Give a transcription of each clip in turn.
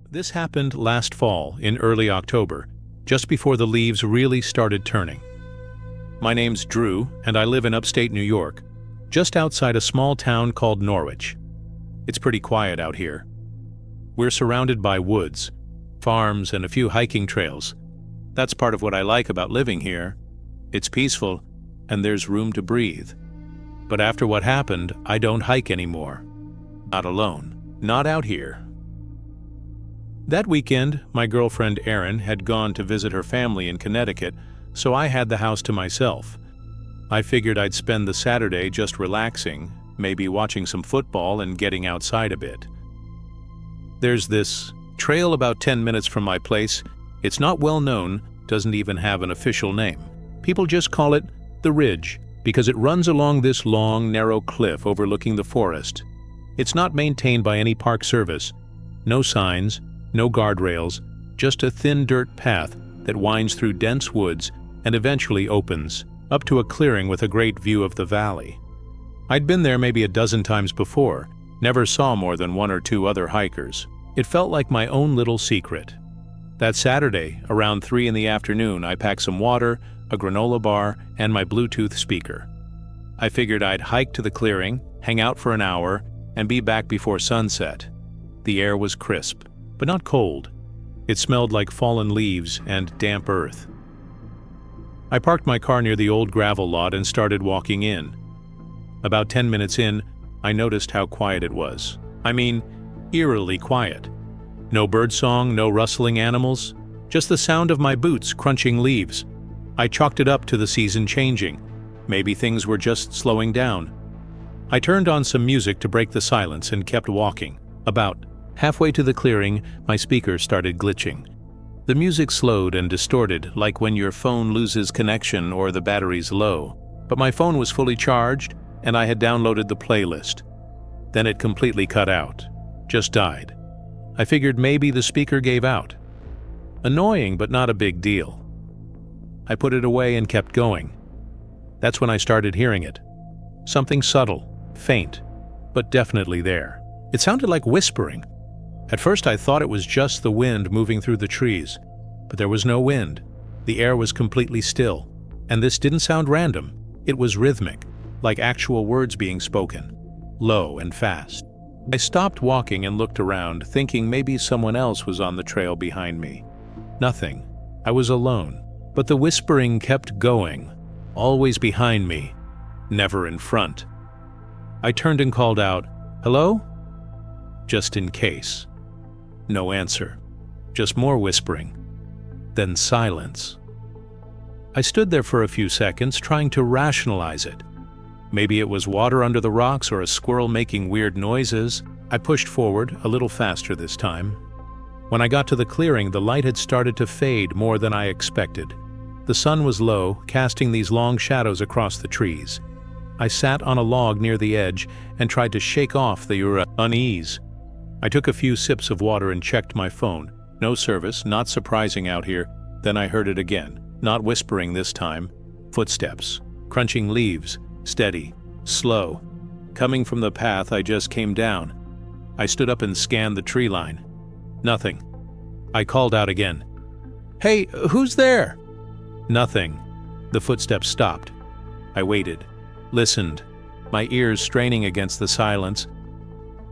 This happened last fall, in early October, just before the leaves really started turning. My name's Drew, and I live in upstate New York, just outside a small town called Norwich. It's pretty quiet out here. We're surrounded by woods, farms, and a few hiking trails. That's part of what I like about living here. It's peaceful, and there's room to breathe. But after what happened, I don't hike anymore. Not alone. Not out here. That weekend, my girlfriend Erin had gone to visit her family in Connecticut, so I had the house to myself. I figured I'd spend the Saturday just relaxing, maybe watching some football and getting outside a bit. There's this trail about 10 minutes from my place. It's not well known, doesn't even have an official name. People just call it the Ridge because it runs along this long, narrow cliff overlooking the forest. It's not maintained by any park service. No signs, no guardrails, just a thin dirt path that winds through dense woods and eventually opens up to a clearing with a great view of the valley. I'd been there maybe a dozen times before, never saw more than one or two other hikers. It felt like my own little secret. That Saturday, around 3 in the afternoon, I packed some water, a granola bar, and my Bluetooth speaker. I figured I'd hike to the clearing, hang out for an hour, and be back before sunset. The air was crisp, but not cold. It smelled like fallen leaves and damp earth. I parked my car near the old gravel lot and started walking in. About 10 minutes in, I noticed how quiet it was. I mean, eerily quiet. No birdsong, no rustling animals, just the sound of my boots crunching leaves. I chalked it up to the season changing. Maybe things were just slowing down. I turned on some music to break the silence and kept walking. About halfway to the clearing, my speaker started glitching. The music slowed and distorted, like when your phone loses connection or the battery's low. But my phone was fully charged, and I had downloaded the playlist. Then it completely cut out. Just died. I figured maybe the speaker gave out. Annoying, but not a big deal. I put it away and kept going. That's when I started hearing it. Something subtle, faint, but definitely there. It sounded like whispering. At first I thought it was just the wind moving through the trees, but there was no wind. The air was completely still, and this didn't sound random. It was rhythmic, like actual words being spoken, low and fast. I stopped walking and looked around, thinking maybe someone else was on the trail behind me. Nothing. I was alone, but the whispering kept going, always behind me, never in front. I turned and called out, "Hello?" Just in case. No answer. Just more whispering. Then silence. I stood there for a few seconds, trying to rationalize it. Maybe it was water under the rocks or a squirrel making weird noises. I pushed forward, a little faster this time. When I got to the clearing, the light had started to fade more than I expected. The sun was low, casting these long shadows across the trees. I sat on a log near the edge and tried to shake off the unease. I took a few sips of water and checked my phone. No service, not surprising out here. Then I heard it again, not whispering this time. Footsteps, crunching leaves, steady, slow, coming from the path I just came down. I stood up and scanned the tree line. Nothing. I called out again. "Hey, who's there?" Nothing. The footsteps stopped. I waited, listened, my ears straining against the silence.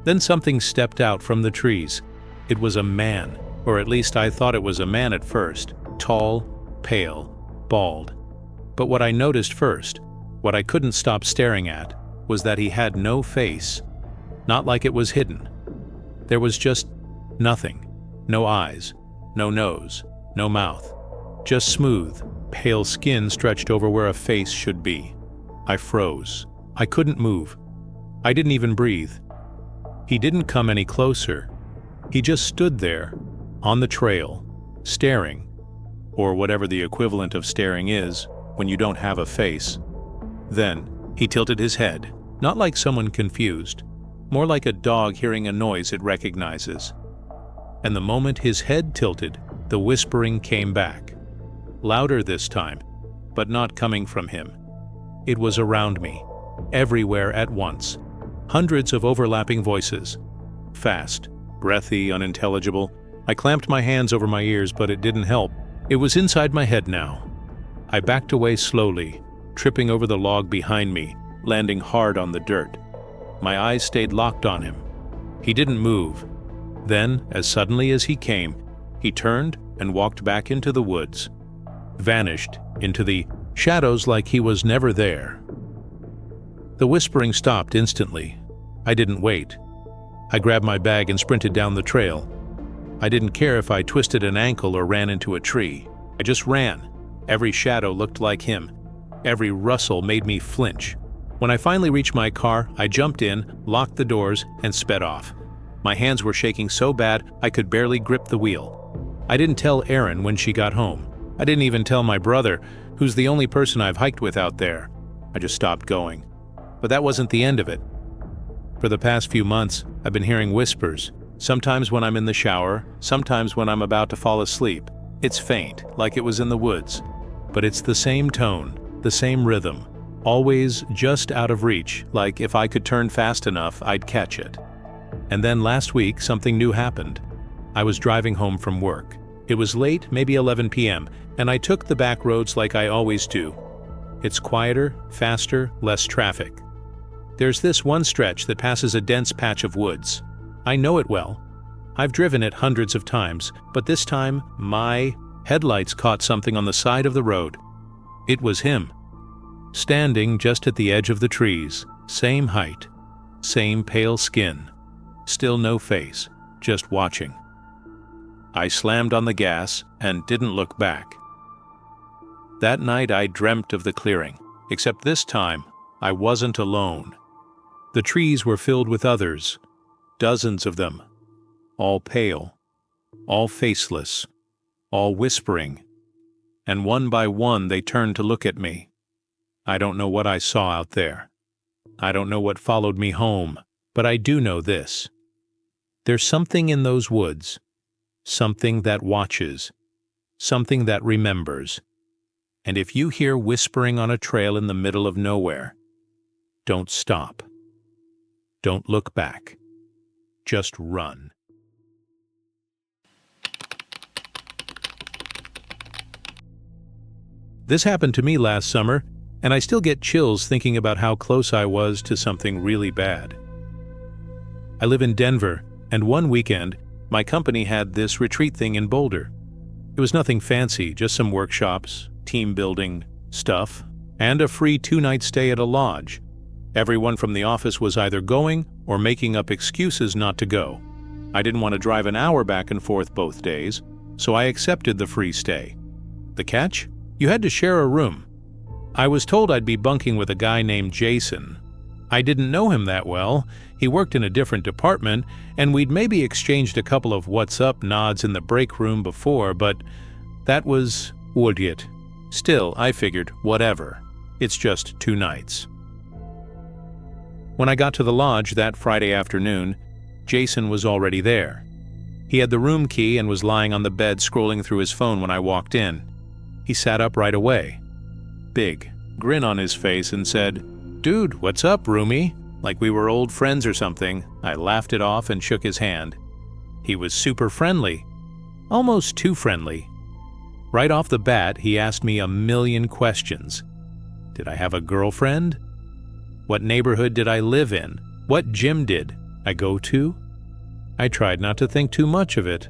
Then something stepped out from the trees. It was a man, or at least I thought it was a man at first. Tall, pale, bald. But what I noticed first, what I couldn't stop staring at, was that he had no face. Not like it was hidden. There was just nothing. No eyes, no nose, no mouth. Just smooth, pale skin stretched over where a face should be. I froze. I couldn't move. I didn't even breathe. He didn't come any closer. He just stood there, on the trail, staring, or whatever the equivalent of staring is when you don't have a face. Then, he tilted his head, not like someone confused, more like a dog hearing a noise it recognizes. And the moment his head tilted, the whispering came back. Louder this time, but not coming from him. It was around me, everywhere at once. Hundreds of overlapping voices. Fast, breathy, unintelligible, I clamped my hands over my ears, but it didn't help. It was inside my head now. I backed away slowly, tripping over the log behind me, landing hard on the dirt. My eyes stayed locked on him. He didn't move. Then, as suddenly as he came, he turned and walked back into the woods, vanished into the shadows like he was never there. The whispering stopped instantly. I didn't wait. I grabbed my bag and sprinted down the trail. I didn't care if I twisted an ankle or ran into a tree. I just ran. Every shadow looked like him. Every rustle made me flinch. When I finally reached my car, I jumped in, locked the doors, and sped off. My hands were shaking so bad I could barely grip the wheel. I didn't tell Erin when she got home. I didn't even tell my brother, who's the only person I've hiked with out there. I just stopped going. But that wasn't the end of it. For the past few months, I've been hearing whispers, sometimes when I'm in the shower, sometimes when I'm about to fall asleep. It's faint, like it was in the woods, but it's the same tone, the same rhythm, always just out of reach, like if I could turn fast enough, I'd catch it. And then last week, something new happened. I was driving home from work. It was late, maybe 11 p.m., and I took the back roads like I always do. It's quieter, faster, less traffic. There's this one stretch that passes a dense patch of woods. I know it well. I've driven it hundreds of times, but this time, my headlights caught something on the side of the road. It was him. Standing just at the edge of the trees, same height, same pale skin, still no face, just watching. I slammed on the gas and didn't look back. That night I dreamt of the clearing, except this time I wasn't alone. The trees were filled with others, dozens of them, all pale, all faceless, all whispering, and one by one they turned to look at me. I don't know what I saw out there. I don't know what followed me home, but I do know this. There's something in those woods, something that watches, something that remembers. And if you hear whispering on a trail in the middle of nowhere, don't stop. Don't look back. Just run. This happened to me last summer, and I still get chills thinking about how close I was to something really bad. I live in Denver, and one weekend, my company had this retreat thing in Boulder. It was nothing fancy, just some workshops, team building stuff, and a free 2-night stay at a lodge. Everyone from the office was either going or making up excuses not to go. I didn't want to drive an hour back and forth both days, so I accepted the free stay. The catch? You had to share a room. I was told I'd be bunking with a guy named Jason. I didn't know him that well. He worked in a different department, and we'd maybe exchanged a couple of what's up nods in the break room before, but that was Woodgate. Still, I figured, whatever. It's just 2 nights. When I got to the lodge that Friday afternoon, Jason was already there. He had the room key and was lying on the bed scrolling through his phone when I walked in. He sat up right away. Big grin on his face and said, "Dude, what's up, roomie?" Like we were old friends or something. I laughed it off and shook his hand. He was super friendly. Almost too friendly. Right off the bat, he asked me a million questions. Did I have a girlfriend? What neighborhood did I live in? What gym did I go to? I tried not to think too much of it.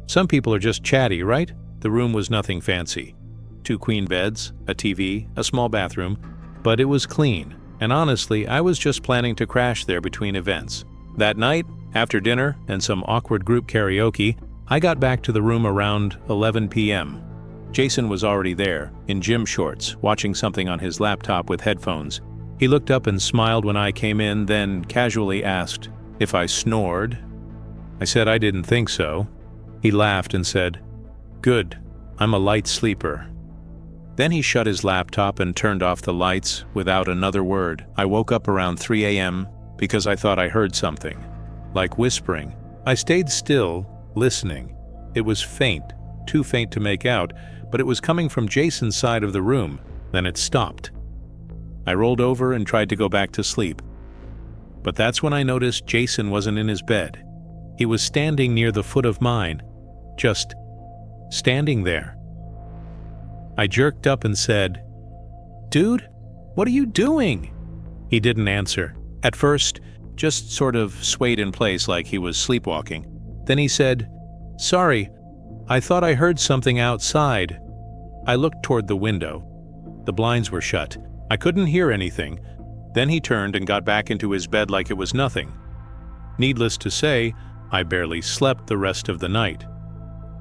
Some people are just chatty, right? The room was nothing fancy. 2 queen beds, a TV, a small bathroom, but it was clean, and honestly, I was just planning to crash there between events. That night, after dinner and some awkward group karaoke, I got back to the room around 11 p.m. Jason was already there, in gym shorts, watching something on his laptop with headphones. He looked up and smiled when I came in, then casually asked if I snored. I said I didn't think so. He laughed and said, "Good, I'm a light sleeper." Then he shut his laptop and turned off the lights without another word. I woke up around 3 a.m. because I thought I heard something, like whispering. I stayed still, listening. It was faint, too faint to make out, but it was coming from Jason's side of the room. Then it stopped. I rolled over and tried to go back to sleep. But that's when I noticed Jason wasn't in his bed. He was standing near the foot of mine, just standing there. I jerked up and said, "Dude, what are you doing?" He didn't answer. At first, just sort of swayed in place like he was sleepwalking. Then he said, "Sorry, I thought I heard something outside." I looked toward the window. The blinds were shut. I couldn't hear anything. Then he turned and got back into his bed like it was nothing. Needless to say, I barely slept the rest of the night.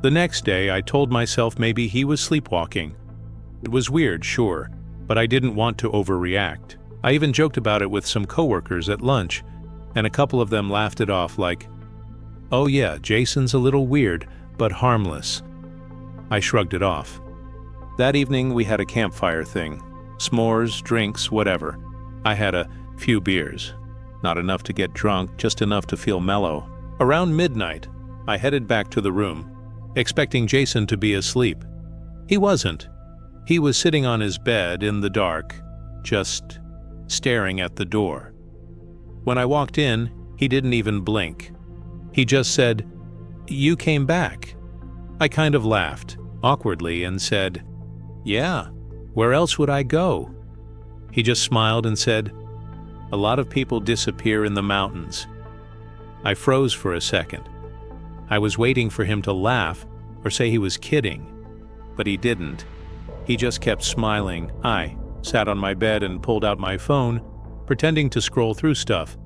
The next day, I told myself maybe he was sleepwalking. It was weird, sure, but I didn't want to overreact. I even joked about it with some coworkers at lunch, and a couple of them laughed it off like, "Oh yeah, Jason's a little weird, but harmless." I shrugged it off. That evening, we had a campfire thing. S'mores, drinks, whatever. I had a few beers. Not enough to get drunk, just enough to feel mellow. Around midnight, I headed back to the room, expecting Jason to be asleep. He wasn't. He was sitting on his bed in the dark, just staring at the door. When I walked in, he didn't even blink. He just said, "You came back." I kind of laughed, awkwardly, and said, "Yeah, where else would I go?" He just smiled and said, "A lot of people disappear in the mountains." I froze for a second. I was waiting for him to laugh or say he was kidding, but he didn't. He just kept smiling. I sat on my bed and pulled out my phone, pretending to scroll through stuff,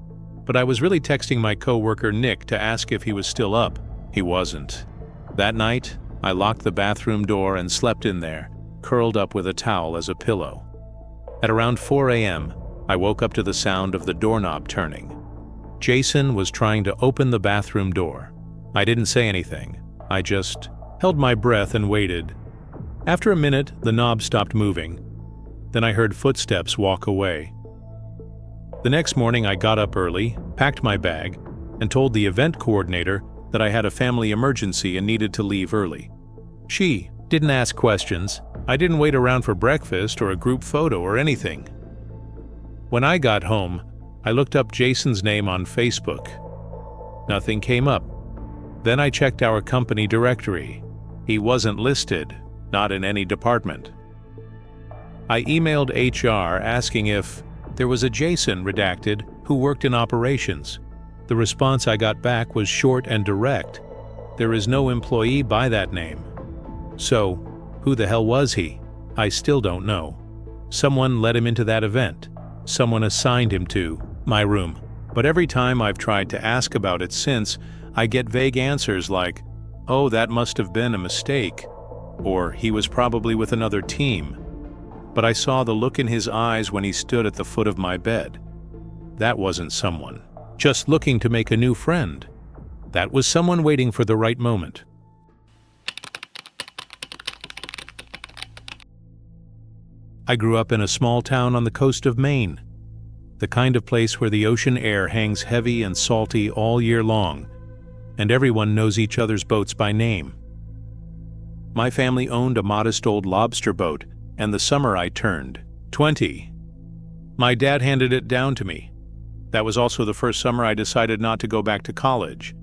but I was really texting my coworker Nick to ask if he was still up. He wasn't. That night, I locked the bathroom door and slept in there, curled up with a towel as a pillow. At around 4 a.m., I woke up to the sound of the doorknob turning. Jason was trying to open the bathroom door. I didn't say anything. I just held my breath and waited. After a minute, the knob stopped moving. Then I heard footsteps walk away. The next morning, I got up early, packed my bag, and told the event coordinator that I had a family emergency and needed to leave early. She didn't ask questions. I didn't wait around for breakfast or a group photo or anything. When I got home, I looked up Jason's name on Facebook. Nothing came up. Then I checked our company directory. He wasn't listed, not in any department. I emailed HR asking if there was a Jason redacted who worked in operations. The response I got back was short and direct. There is no employee by that name. So, who the hell was he? I still don't know. Someone let him into that event. Someone assigned him to my room. But every time I've tried to ask about it since, I get vague answers like, "Oh, that must have been a mistake," or "He was probably with another team." But I saw the look in his eyes when he stood at the foot of my bed. That wasn't someone just looking to make a new friend. That was someone waiting for the right moment. I grew up in a small town on the coast of Maine, the kind of place where the ocean air hangs heavy and salty all year long, and everyone knows each other's boats by name. My family owned a modest old lobster boat, and the summer I turned 20, my dad handed it down to me. That was also the first summer I decided not to go back to college.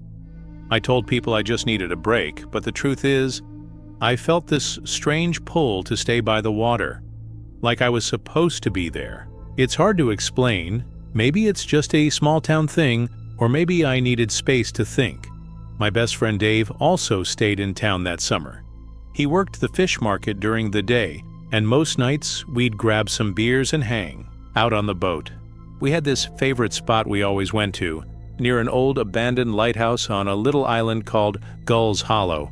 I told people I just needed a break, but the truth is, I felt this strange pull to stay by the water, like I was supposed to be there. It's hard to explain. Maybe it's just a small-town thing, or maybe I needed space to think. My best friend Dave also stayed in town that summer. He worked the fish market during the day, and most nights we'd grab some beers and hang out on the boat. We had this favorite spot we always went to, near an old abandoned lighthouse on a little island called Gull's Hollow.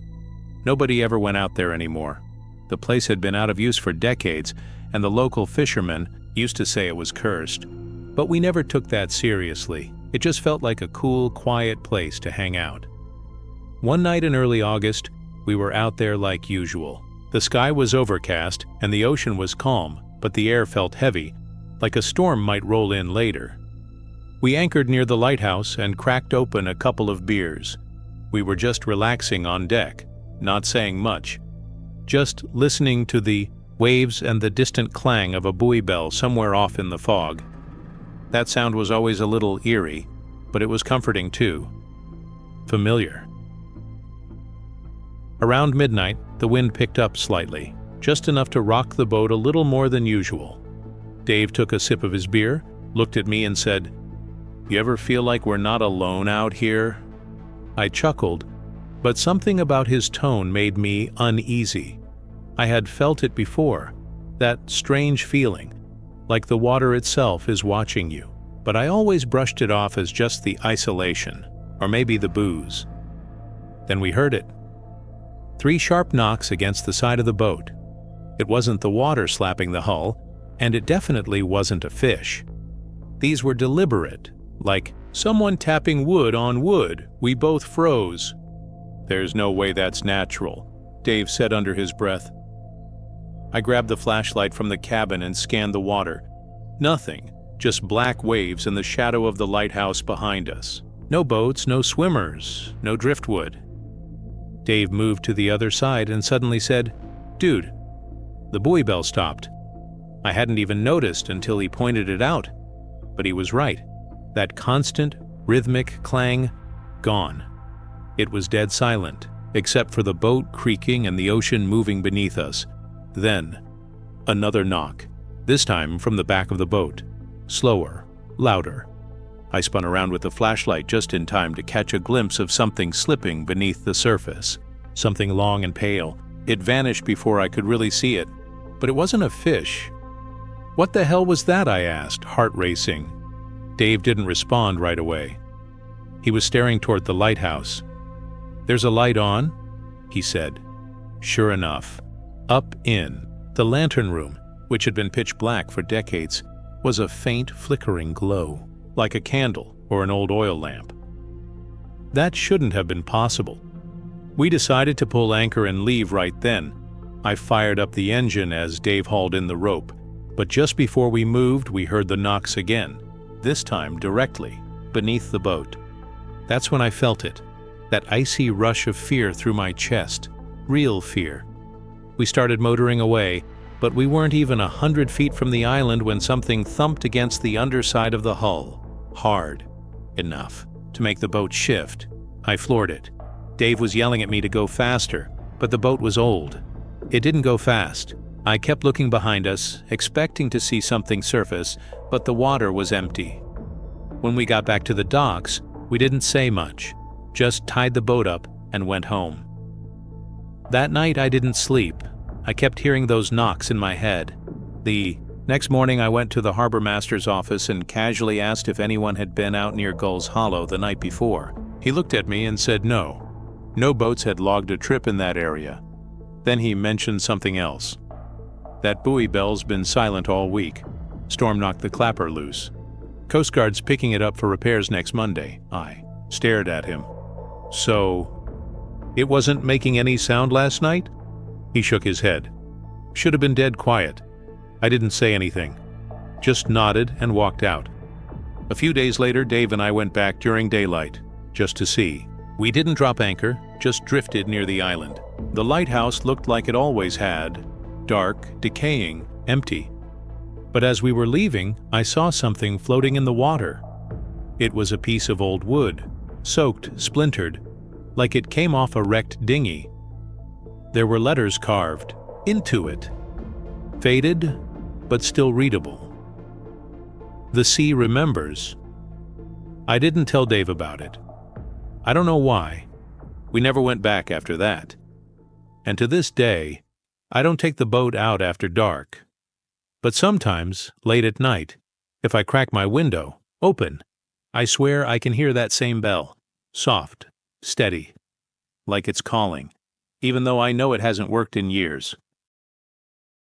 Nobody ever went out there anymore. The place had been out of use for decades, and the local fishermen used to say it was cursed. But we never took that seriously. It just felt like a cool, quiet place to hang out. One night in early August, we were out there like usual. The sky was overcast and the ocean was calm, but the air felt heavy, like a storm might roll in later. We anchored near the lighthouse and cracked open a couple of beers. We were just relaxing on deck, not saying much, just listening to the waves and the distant clang of a buoy bell somewhere off in the fog. That sound was always a little eerie, but it was comforting too. familiar. Around midnight, the wind picked up slightly, just enough to rock the boat a little more than usual. Dave took a sip of his beer, looked at me and said, "You ever feel like we're not alone out here?" I chuckled, but something about his tone made me uneasy. I had felt it before, that strange feeling, like the water itself is watching you, but I always brushed it off as just the isolation, or maybe the booze. Then we heard it. 3 sharp knocks against the side of the boat. It wasn't the water slapping the hull, and it definitely wasn't a fish. These were deliberate, like someone tapping wood on wood. We both froze. "There's no way that's natural," Dave said under his breath. I grabbed the flashlight from the cabin and scanned the water. Nothing, just black waves in the shadow of the lighthouse behind us. No boats, no swimmers, no driftwood. Dave moved to the other side and suddenly said, "Dude." The buoy bell stopped. I hadn't even noticed until he pointed it out. But he was right. That constant, rhythmic clang, gone. It was dead silent, except for the boat creaking and the ocean moving beneath us. Then, another knock, this time from the back of the boat. Slower, louder. I spun around with the flashlight just in time to catch a glimpse of something slipping beneath the surface. Something long and pale. It vanished before I could really see it. But it wasn't a fish. "What the hell was that?" I asked, heart racing. Dave didn't respond right away. He was staring toward the lighthouse. "There's a light on," he said. Sure enough, up in the lantern room, which had been pitch black for decades, was a faint flickering glow, like a candle or an old oil lamp. That shouldn't have been possible. We decided to pull anchor and leave right then. I fired up the engine as Dave hauled in the rope, but just before we moved, we heard the knocks again, this time directly beneath the boat. That's when I felt it, that icy rush of fear through my chest, real fear. We started motoring away, but we weren't even 100 feet from the island when something thumped against the underside of the hull, hard enough to make the boat shift. I floored it. Dave was yelling at me to go faster, but the boat was old. It didn't go fast. I kept looking behind us, expecting to see something surface, but the water was empty. When we got back to the docks, we didn't say much, just tied the boat up and went home. That night I didn't sleep. I kept hearing those knocks in my head. The next morning I went to the harbor master's office and casually asked if anyone had been out near Gull's Hollow the night before. He looked at me and said no. No boats had logged a trip in that area. Then he mentioned something else. That buoy bell's been silent all week. Storm knocked the clapper loose. Coast Guard's picking it up for repairs next Monday. I stared at him. "So, it wasn't making any sound last night?" He shook his head. "Should have been dead quiet." I didn't say anything, just nodded and walked out. A few days later, Dave and I went back during daylight, just to see. We didn't drop anchor, just drifted near the island. The lighthouse looked like it always had, dark, decaying, empty. But as we were leaving, I saw something floating in the water. It was a piece of old wood, soaked, splintered, like it came off a wrecked dinghy. There were letters carved into it, faded, but still readable. "The sea remembers." I didn't tell Dave about it. I don't know why. We never went back after that. And to this day, I don't take the boat out after dark. But sometimes, late at night, if I crack my window open, I swear I can hear that same bell, soft, steady, like it's calling, even though I know it hasn't worked in years.